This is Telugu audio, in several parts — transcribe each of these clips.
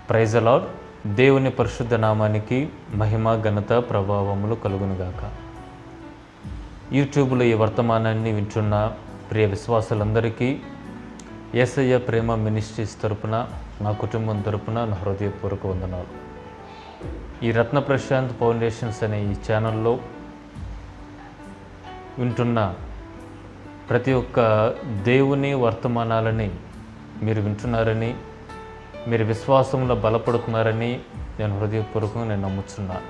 Praise the lord. దేవుని పరిశుద్ధ నామానికి మహిమ, ఘనత, ప్రభావములు కలుగునుగాక. యూట్యూబ్లో ఈ వర్తమానాన్ని వింటున్న ప్రియ విశ్వాసులందరికీ యేసయ్య ప్రేమ మినిస్ట్రీస్ తరపున, నా కుటుంబం తరపున నా హృదయపూర్వక వందనాలు. ఈ రత్న ప్రశాంత్ ఫౌండేషన్స్ అనే ఈ ఛానల్లో వింటున్న ప్రతి ఒక్క దేవుని వర్తమానాలని మీరు వింటున్నారని, మీరు విశ్వాసంలో బలపడుతున్నారని నేను హృదయపూర్వకంగా నమ్ముతున్నాను.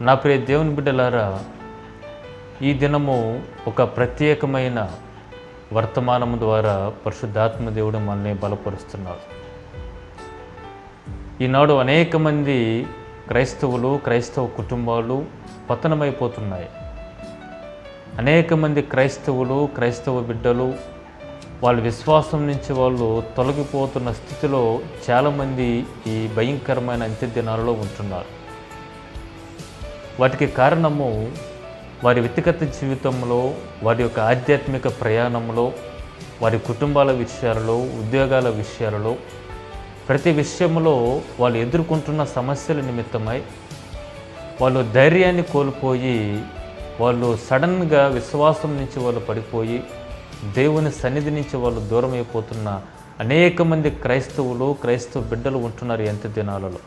నా ప్రియ దేవుని బిడ్డలారా, ఈ దినము ఒక ప్రత్యేకమైన వర్తమానం ద్వారా పరిశుద్ధాత్మ దేవుడు మనల్ని బలపరుస్తున్నాడు. ఈనాడు అనేక మంది క్రైస్తవులు, క్రైస్తవ కుటుంబాలు పతనమైపోతున్నాయి. అనేక మంది క్రైస్తవులు, క్రైస్తవ బిడ్డలు వాళ్ళ విశ్వాసం నుంచి వాళ్ళు తొలగిపోతున్న స్థితిలో చాలామంది ఈ భయంకరమైన అంత్య దినాలలో ఉంటున్నారు. వాటికి కారణము వారి వ్యక్తిగత జీవితంలో, వారి యొక్క ఆధ్యాత్మిక ప్రయాణంలో, వారి కుటుంబాల విషయాలలో, ఉద్యోగాల విషయాలలో, ప్రతి విషయంలో వాళ్ళు ఎదుర్కొంటున్న సమస్యల నిమిత్తమై వాళ్ళు ధైర్యాన్ని కోల్పోయి, వాళ్ళు సడన్గా విశ్వాసం నుంచి వాళ్ళు పడిపోయి దేవుని సన్నిధి నుంచి వాళ్ళు దూరం అయిపోతున్న అనేక మంది క్రైస్తవులు, క్రైస్తవ బిడ్డలు ఉంటున్నారు ఈ అంత్య దినాలలో.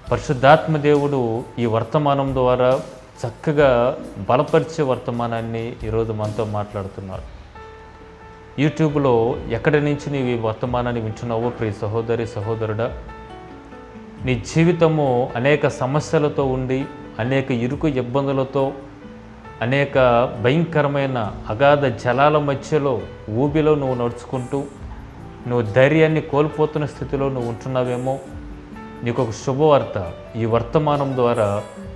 పరిశుద్ధాత్మ దేవుడు ఈ వర్తమానం ద్వారా చక్కగా బలపరిచే వర్తమానాన్ని ఈరోజు మనతో మాట్లాడుతున్నాడు. యూట్యూబ్లో ఎక్కడి నుంచి నీవు ఈ వర్తమానాన్ని వింటున్నావో ప్రియ సహోదరి, సహోదరుడా, నీ జీవితము అనేక సమస్యలతో ఉండి, అనేక ఇరుకు ఇబ్బందులతో, అనేక భయంకరమైన అగాధ జలాల మధ్యలో ఊబిలో నువ్వు నడుచుకుంటూ నువ్వు ధైర్యాన్ని కోల్పోతున్న స్థితిలో నువ్వు ఉంటున్నావేమో. నీకు ఒక శుభవార్త. ఈ వర్తమానం ద్వారా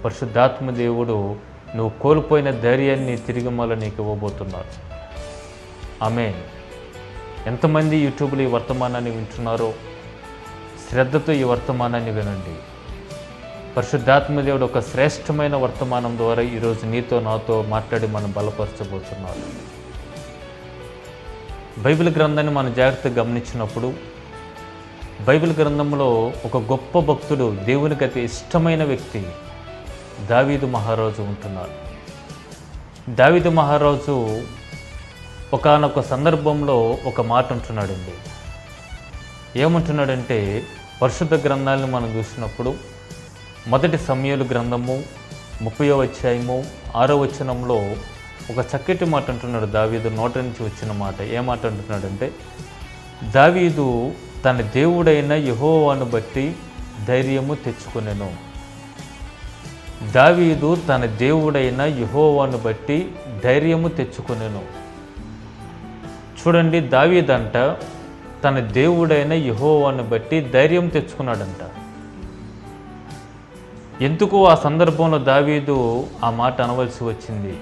పరిశుద్ధాత్మ దేవుడు నువ్వు కోల్పోయిన ధైర్యాన్ని తిరిగి మళ్ళీ నీకు ఇవ్వబోతున్నాడు. ఆమేన్. ఎంతమంది యూట్యూబ్లో ఈ వర్తమానాన్ని వింటున్నారో శ్రద్ధతో ఈ వర్తమానాన్ని వినండి. పరిశుద్ధాత్మ దేవుడు ఒక శ్రేష్టమైన వర్తమానం ద్వారా ఈరోజు నీతో, నాతో మాట్లాడి మనం బలపరచబోతున్నాడు. బైబిల్ గ్రంథాన్ని మనం జాగ్రత్తగా గమనించినప్పుడు బైబిల్ గ్రంథంలో ఒక గొప్ప భక్తుడు, దేవునికి అతి ఇష్టమైన వ్యక్తి దావీదు మహారాజు ఉంటున్నాడు. దావీదు మహారాజు ఒకానొక సందర్భంలో ఒక మాట ఉంటున్నాడండి. ఏమంటున్నాడంటే, పరిశుద్ధ గ్రంథాలను మనం చూసినప్పుడు మొదటి సమూయేలు గ్రంథము 30వ అధ్యాయము 6వ వచనంలో ఒక చక్కటి మాట అంటున్నాడు. దావీదు నోట నుంచి వచ్చిన మాట. ఏ మాట అంటున్నాడంటే, దావీదు తన దేవుడైన యెహోవాను బట్టి ధైర్యము తెచ్చుకొనెను. దావీదు తన దేవుడైన యెహోవాను బట్టి ధైర్యము తెచ్చుకొనెను. చూడండి, దావీదంట తన దేవుడైన యెహోవాను బట్టి ధైర్యం తెచ్చుకున్నాడంట. ఎందుకు ఆ సందర్భంలో దావీదు ఆ మాట అనవలసి వచ్చింది?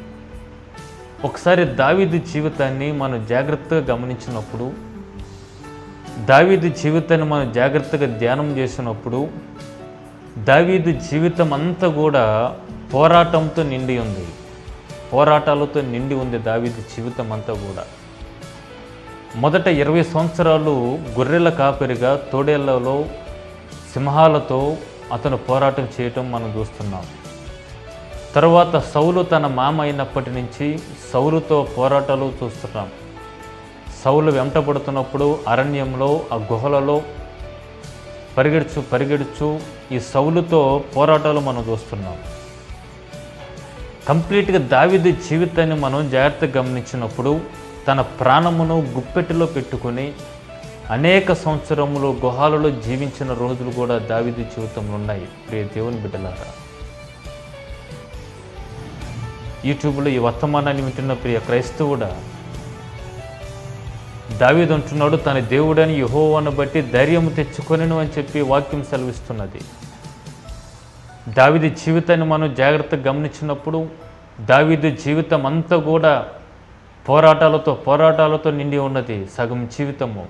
ఒకసారి దావీదు జీవితాన్ని మనం జాగ్రత్తగా గమనించినప్పుడు, దావీదు జీవితాన్ని మనం జాగ్రత్తగా ధ్యానం చేసినప్పుడు, దావీదు జీవితం అంతా కూడా పోరాటంతో నిండి ఉంది. పోరాటాలతో నిండి ఉంది దావీదు జీవితం అంతా కూడా. మొదట 20 సంవత్సరాలు గొర్రెల కాపరిగా తోడేళ్లలో సింహాలతో అతను పోరాటం చేయటం మనం చూస్తున్నాం. తర్వాత సౌలు తన మామ అయినప్పటి నుంచి సౌలుతో పోరాటాలు చూస్తున్నాం. సౌలు వెంటబడుతున్నప్పుడు అరణ్యంలో, ఆ గుహలలో పరిగెడుచు ఈ సౌలుతో పోరాటాలు మనం చూస్తున్నాం. కంప్లీట్గా దావీదు జీవితాన్ని మనం జాగ్రత్తగా గమనించినప్పుడు తన ప్రాణమును గుప్పెట్టులో పెట్టుకొని అనేక సంవత్సరములు గుహాలలో జీవించిన రోజులు కూడా దావీదు జీవితంలో ఉన్నాయి. ప్రియ దేవుని బిడ్డలారా, యూట్యూబ్లో ఈ వర్తమానాన్ని వింటున్న ప్రియ క్రైస్తవుడా, దావీదు అంటున్నాడు తన దేవుడని యెహోవాను బట్టి ధైర్యం తెచ్చుకొనెను అని చెప్పి వాక్యం సెలవిస్తున్నది. దావీదు జీవితాన్ని మనం జాగ్రత్తగా గమనించినప్పుడు దావీదు జీవితం అంతా కూడా పోరాటాలతో నిండి ఉన్నది. సగం జీవితము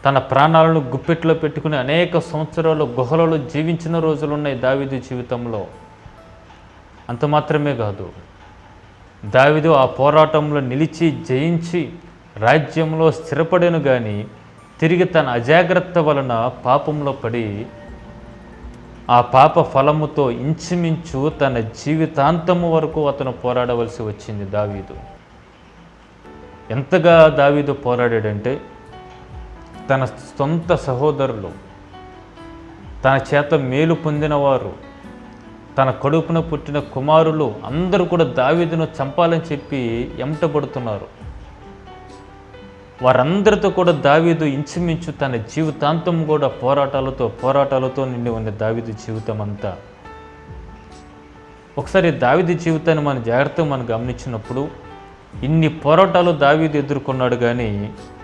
తన ప్రాణాలను గుప్పెట్లో పెట్టుకుని అనేక సంవత్సరాలు గుహలలో జీవించిన రోజులున్నాయి దావీదు జీవితంలో. అంత మాత్రమే కాదు, దావీదు ఆ పోరాటంలో నిలిచి జయించి రాజ్యంలో స్థిరపడెను. కానీ తిరిగి తన అజాగ్రత్త వలన పాపంలో పడి ఆ పాప ఫలముతో ఇంచుమించు తన జీవితాంతము వరకు అతను పోరాడవలసి వచ్చింది దావీదు. ఎంతగా దావీదు పోరాడాడంటే తన సొంత సహోదరులు, తన చేత మేలు పొందినవారు, తన కడుపున పుట్టిన కుమారులు అందరూ కూడా దావీదును చంపాలని చెప్పి ఎంటబడుతున్నారు. వారందరితో కూడా దావీదు ఇంచుమించు తన జీవితాంతం కూడా పోరాటాలతో నిండి ఉన్న దావీదు జీవితం అంతా. ఒకసారి దావీదు జీవితాన్ని మనం జాగ్రత్తగా గమనించినప్పుడు ఇన్ని పోరాటాలు దావీదు ఎదుర్కొన్నాడు, కానీ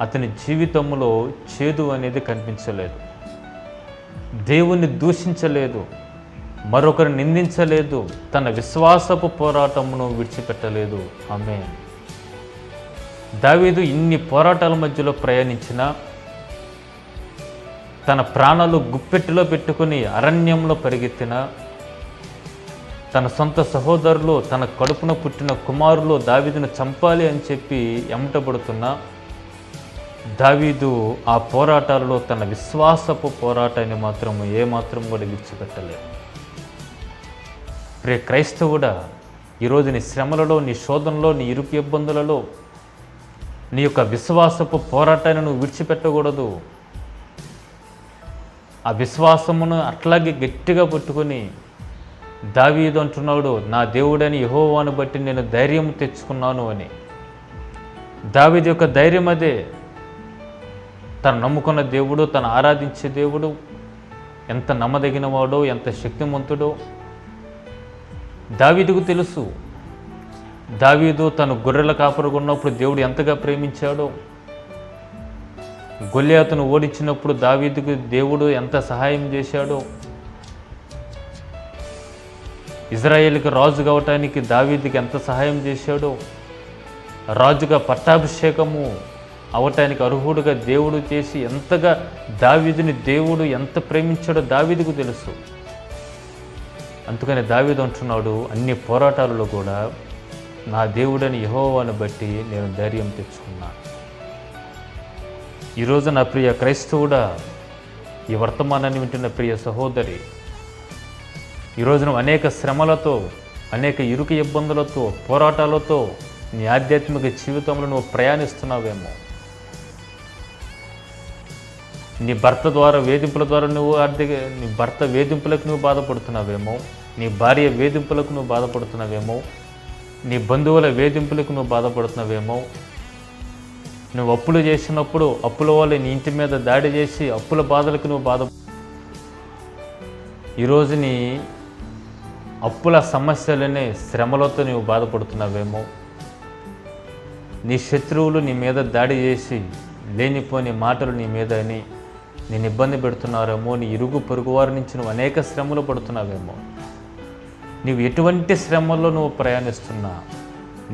అతని జీవితంలో చేదు అనేది కనిపించలేదు. దేవుణ్ణి దూషించలేదు, మరొకరు నిందించలేదు, తన విశ్వాసపు పోరాటమును విడిచిపెట్టలేదు. ఆమేన్. దావీదు ఇన్ని పోరాటాల మధ్యలో ప్రయాణించిన, తన ప్రాణాలు గుప్పెట్టులో పెట్టుకుని అరణ్యంలో పరిగెత్తిన, తన సొంత సహోదరులు, తన కడుపున పుట్టిన కుమారులు దావీదును చంపాలి అని చెప్పి ఎమటబడుతున్న దావీదు ఆ పోరాటాలలో తన విశ్వాసపు పోరాటాన్ని మాత్రం ఏమాత్రం కూడా విడిచిపెట్టలేదు. ప్రియ క్రైస్తవుడా, ఈరోజు నీ శ్రమలలో, నీ శోధనలో, నీ ఇరుకు ఇబ్బందులలో నీ యొక్క విశ్వాసపు పోరాటాన్ని నువ్వు విడిచిపెట్టకూడదు. ఆ విశ్వాసమును అట్లాగే గట్టిగా పట్టుకొని దావీదు అంటున్నాడు, నా దేవుడని యెహోవాను బట్టి నేను ధైర్యం తెచ్చుకున్నాను అని. దావీదు యొక్క ధైర్యం అదే. తను నమ్ముకున్న దేవుడు, తను ఆరాధించే దేవుడు ఎంత నమ్మదగినవాడో, ఎంత శక్తిమంతుడో దావీదుకు తెలుసు. దావీదు తను గొర్రెల కాపరిగా ఉన్నప్పుడు దేవుడు ఎంతగా ప్రేమించాడో, గొల్లియాతును ఓడించినప్పుడు దావీదుకు దేవుడు ఎంత సహాయం చేశాడో, ఇజ్రాయేలుకి రాజు కావటానికి దావీదుకి ఎంత సహాయం చేశాడో, రాజుగా పట్టాభిషేకము అవటానికి అర్హుడుగా దేవుడు చేసి ఎంతగా దావీదుని దేవుడు ఎంత ప్రేమించాడో దావీదుకు తెలుసు. అందుకని దావీదు అంటున్నాడు, అన్ని పోరాటాలలో కూడా నా దేవుడని యెహోవాను బట్టి నేను ధైర్యం తెచ్చుకున్నాను. ఈరోజు నా ప్రియ క్రైస్తవుడా, ఈ వర్తమానాన్ని వింటున్న ప్రియ సహోదరి, ఈరోజు నువ్వు అనేక శ్రమలతో, అనేక ఇరుకు ఇబ్బందులతో, పోరాటాలతో నీ ఆధ్యాత్మిక జీవితంలో నువ్వు ప్రయాణిస్తున్నావేమో. నీ భర్త ద్వారా వేధింపుల ద్వారా నీ భర్త వేధింపులకు నువ్వు బాధపడుతున్నావేమో, నీ భార్య వేధింపులకు నువ్వు బాధపడుతున్నావేమో, నీ బంధువుల వేధింపులకు నువ్వు బాధపడుతున్నావేమో. నువ్వు అప్పులు చేసినప్పుడు అప్పుల వాళ్ళు నీ ఇంటి మీద దాడి చేసి అప్పుల బాధలకు నువ్వు ఈరోజు నీ అప్పుల సమస్యలనే శ్రమలతో నువ్వు బాధపడుతున్నావేమో. నీ శత్రువులు నీ మీద దాడి చేసి లేనిపోని మాటలు నీ మీద అని నేను ఇబ్బంది పెడుతున్నారేమో. నీ ఇరుగు పొరుగు వారి నుంచి నువ్వు అనేక శ్రమలు పడుతున్నావేమో. నువ్వు ఎటువంటి శ్రమల్లో నువ్వు ప్రయాణిస్తున్నా,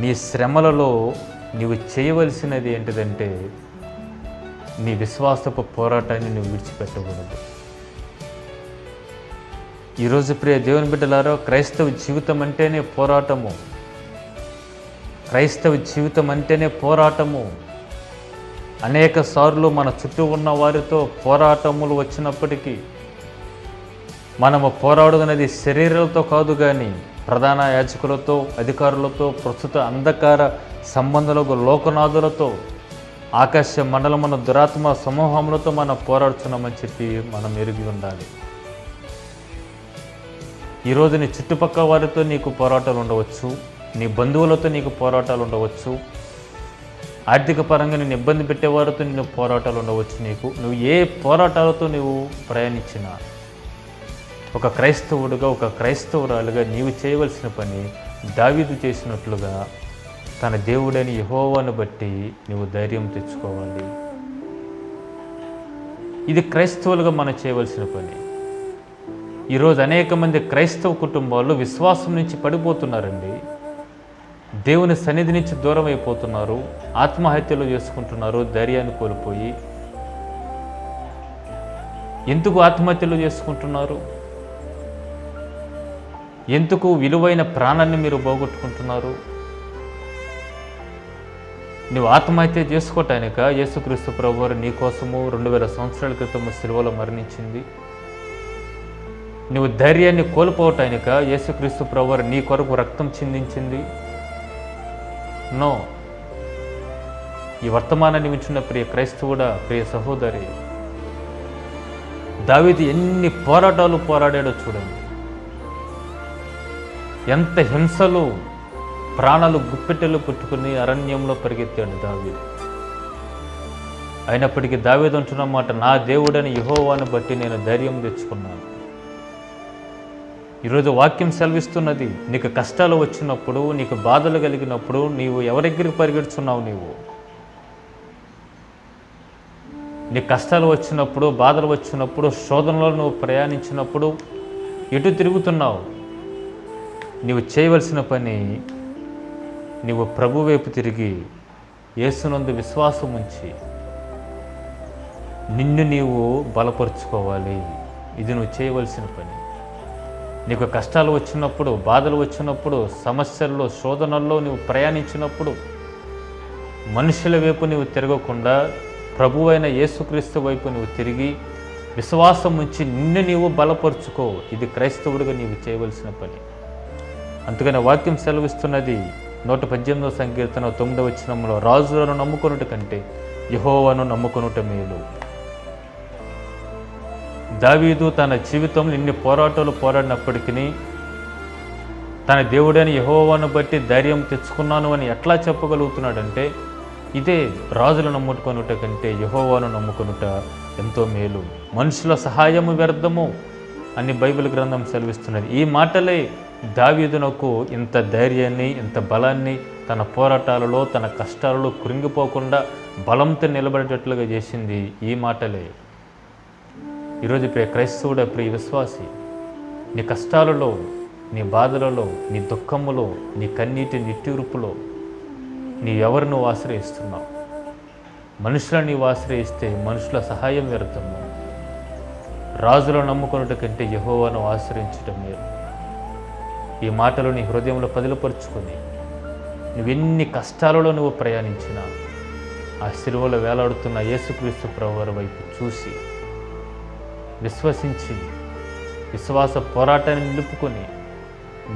నీ శ్రమలలో నువ్వు చేయవలసినది ఏంటిదంటే నీ విశ్వాసపు పోరాటాన్ని నువ్వు విడిచిపెట్టకూడదు. ఈరోజు ప్రియ దేవుని బిడ్డలారా, క్రైస్తవ జీవితం అంటేనే పోరాటము. క్రైస్తవ జీవితం అంటేనే పోరాటము. అనేక సార్లు మన చుట్టూ ఉన్న వారితో పోరాటములు వచ్చినప్పటికీ మనము పోరాడుతున్నది శరీరాలతో కాదు, కానీ ప్రధాన యాజకులతో, అధికారులతో, ప్రస్తుత అంధకార సంబంధాలకు లోకనాథులతో, ఆకాశ మండలమున దురాత్మ సమూహములతో మనం పోరాడుతున్నామని చెప్పి మనం ఎరిగి ఉండాలి. ఈరోజు నీ చుట్టుపక్కల వారితో నీకు పోరాటాలు ఉండవచ్చు, నీ బంధువులతో నీకు పోరాటాలు ఉండవచ్చు, ఆర్థిక పరంగా నేను ఇబ్బంది పెట్టేవారితో నేను పోరాటాలు ఉండవచ్చు. నువ్వు ఏ పోరాటాలతో నువ్వు ప్రయాణించినా ఒక క్రైస్తవుడిగా, ఒక క్రైస్తవురాలుగా నీవు చేయవలసిన పని దావీదు చేసినట్లుగా తన దేవుడని యెహోవాను బట్టి నీవు ధైర్యం తెచ్చుకోవాలి. ఇది క్రైస్తవులుగా మనం చేయవలసిన పని. ఈరోజు అనేక మంది క్రైస్తవ కుటుంబాలు విశ్వాసం నుంచి పడిపోతున్నారండి. దేవుని సన్నిధి నుంచి దూరం అయిపోతున్నారు, ఆత్మహత్యలు చేసుకుంటున్నారు, ధైర్యాన్ని కోల్పోయి. ఎందుకు ఆత్మహత్యలు చేసుకుంటున్నారు? ఎందుకు విలువైన ప్రాణాన్ని మీరు పోగొట్టుకుంటున్నారు? నువ్వు ఆత్మహత్య చేసుకోవటానిక యేసుక్రీస్తు ప్రభువారు నీ కోసము 2000 సంవత్సరాల క్రితము సిలువలో మరణించింది? నువ్వు ధైర్యాన్ని కోల్పోవటానిక యేసుక్రీస్తు ప్రభువారు నీ కొరకు రక్తం చిందించింది? నో. ఈ వర్తమానాన్ని వింటున్న ప్రియ క్రైస్తవుడా, ప్రియ సహోదరి, దావీదు ఎన్ని పోరాటాలు పోరాడాడో చూడండి. ఎంత హింసలు, ప్రాణాలు గుప్పెట్టెలు పుట్టుకుని అరణ్యంలో పరిగెత్తాడు దావీదు. అయినప్పటికీ దావీదు అంటున్న మాట, నా దేవుడని యెహోవాను బట్టి నేను ధైర్యం తెచ్చుకున్నాను. ఈరోజు వాక్యం సెలవిస్తున్నది, నీకు కష్టాలు వచ్చినప్పుడు, నీకు బాధలు కలిగినప్పుడు నీవు ఎవరి దగ్గరికి పరిగెడుచున్నావు? నీ కష్టాలు వచ్చినప్పుడు, బాధలు వచ్చినప్పుడు, శోధనలో నువ్వు ప్రయాణించినప్పుడు ఎటు తిరుగుతున్నావు? నీవు చేయవలసిన పని, నీవు ప్రభు వైపు తిరిగి యేసునందు విశ్వాసం ఉంచి నిన్ను నీవు బలపరుచుకోవాలి. ఇది నువ్వు చేయవలసిన పని. నీకు కష్టాలు వచ్చినప్పుడు, బాధలు వచ్చినప్పుడు, సమస్యల్లో, శోధనల్లో నువ్వు ప్రయాణించినప్పుడు మనుషుల వైపు నువ్వు తిరగకుండా ప్రభువైన యేసుక్రీస్తు వైపు నువ్వు తిరిగి విశ్వాసం ఉంచి నిన్ను నీవు బలపరుచుకో. ఇది క్రైస్తవుడిగా నీవు చేయవలసిన పని. అందుకని వాక్యం సెలవిస్తున్నది 118వ సంకీర్తన 9వ వచనంలో, రాజులను నమ్ముకొనుట కంటే యెహోవాను నమ్ముకొనుట మేలు. దావీదు తన జీవితంలో ఇన్ని పోరాటాలు పోరాడినప్పటికీ తన దేవుడైన యెహోవాను బట్టి ధైర్యం తెచ్చుకున్నాను అని ఎట్లా చెప్పగలుగుతున్నాడంటే, ఇదే రాజులను నమ్ముకొనుట కంటే యెహోవాను నమ్ముకొనుట ఎంతో మేలు, మనుషుల సహాయము వ్యర్థము అని బైబిల్ గ్రంథం సెలవిస్తున్నది. ఈ మాటలే దావీదునకు ఇంత ధైర్యాన్ని, ఇంత బలాన్ని తన పోరాటాలలో, తన కష్టాలలో కృంగిపోకుండా బలంతో నిలబడేటట్లుగా చేసింది ఈ మాటలే. ఈరోజు ప్రియ క్రైస్తవుడ, ప్రియ విశ్వాసి, నీ కష్టాలలో, నీ బాధలలో, నీ దుఃఖములో, నీ కన్నీటి నిట్టూర్పులో నీ ఎవరు నువ్వు ఆశ్రయిస్తున్నావు? మనుషులను నీవు ఆశ్రయిస్తే మనుషుల సహాయం వ్యర్థము. రాజులను నమ్ముకొనుట కంటే యెహోవాను ఆశ్రయించటం మేలు. ఈ మాటలు నీ హృదయంలో పదిలపరుచుకొని నువ్వెన్ని కష్టాలలో నువ్వు ప్రయాణించినా ఆ సిలువలో వేలాడుతున్న యేసుక్రీస్తు ప్రభువారి వైపు చూసి విశ్వసించి విశ్వాస పోరాటాన్ని నిలుపుకొని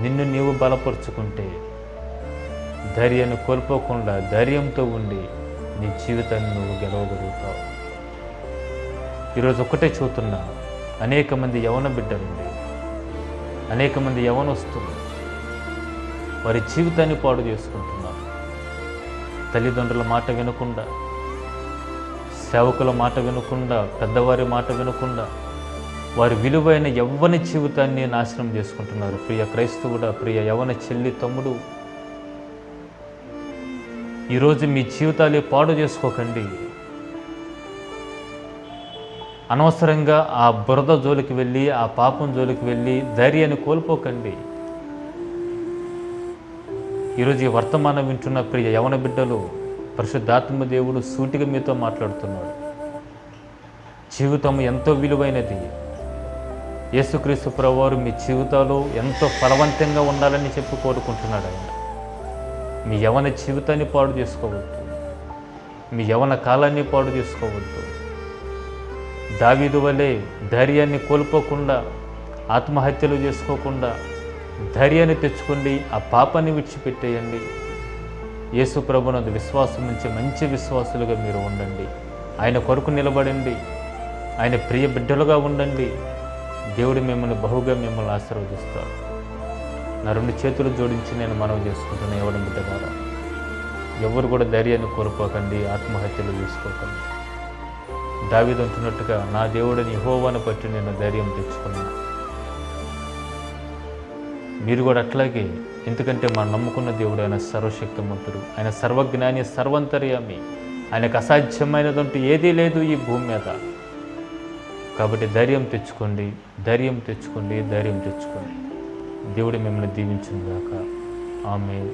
నిన్ను నీవు బలపరుచుకుంటే ధైర్యాన్ని కోల్పోకుండా ధైర్యంతో ఉండి నీ జీవితాన్ని నువ్వు గెలవగలుగుతావు. ఈరోజు ఒక్కటే చూస్తున్నా, అనేక మంది యవన బిడ్డలుండి, అనేక మంది యవనస్తులు వారి జీవితాన్ని పాడు చేసుకుంటున్నారు. తల్లిదండ్రుల మాట వినకుండా, సేవకుల మాట వినకుండా, పెద్దవారి మాట వినకుండా వారి విలువైన యవ్వన జీవితాన్ని నాశనం చేసుకుంటున్నారు. ప్రియ క్రైస్తవుడా, ప్రియ యవన చెల్లి, తమ్ముడు, ఈరోజు మీ జీవితాలే పాడు చేసుకోకండి. అనవసరంగా ఆ బురద జోలికి వెళ్ళి, ఆ పాపం జోలికి వెళ్ళి ధైర్యాన్ని కోల్పోకండి. ఈరోజు ఈ వర్తమానం వింటున్న ప్రియ యవన బిడ్డలు, పరిశుద్ధాత్మ దేవుడు సూటిగా మీతో మాట్లాడుతున్నాడు. జీవితం ఎంతో విలువైనది. యేసుక్రీస్తు ప్రభువారు మీ జీవితాలు ఎంతో ఫలవంతంగా ఉండాలని చెప్పి కోరుకుంటున్నాడు. ఆయన మీ యవన జీవితాన్ని పాడు చేసుకోవద్దు, మీ యవన కాలాన్ని పాడు చేసుకోవద్దు. దావీదు వలె ధైర్యాన్ని కోల్పోకుండా, ఆత్మహత్యలు చేసుకోకుండా ధైర్యాన్ని తెచ్చుకోండి. ఆ పాపాన్ని విడిచిపెట్టేయండి. యేసు ప్రభునందు విశ్వాసం నుంచి మంచి విశ్వాసులుగా మీరు ఉండండి. ఆయన కొరకు నిలబడండి. ఆయన ప్రియ బిడ్డలుగా ఉండండి. దేవుడు మిమ్మల్ని బహుగా మిమ్మల్ని ఆశీర్వదిస్తాడు. నా 2 చేతులు జోడించి నేను మనవి చేసుకుంటున్నా, ఎవరి బిడ్డ ద్వారా ఎవరు కూడా ధైర్యాన్ని కోల్పోకండి, ఆత్మహత్యలు చేసుకోకండి. దావీదు అంటున్నట్టుగా, నా దేవుడిని యెహోవాను బట్టి నేను ధైర్యం తెచ్చుకున్నా. మీరు కూడా అట్లాగే, ఎందుకంటే మనం నమ్ముకున్న దేవుడు ఆయన సర్వశక్తిమంతుడు, ఆయన సర్వజ్ఞాని, సర్వంతర్యామి. ఆయనకు అసాధ్యమైనదంటూ ఏదీ లేదు ఈ భూమి మీద. కాబట్టి ధైర్యం తెచ్చుకోండి, ధైర్యం తెచ్చుకోండి, ధైర్యం తెచ్చుకోండి. దేవుడు మిమ్మల్ని దీవించును గాక. ఆమేన్.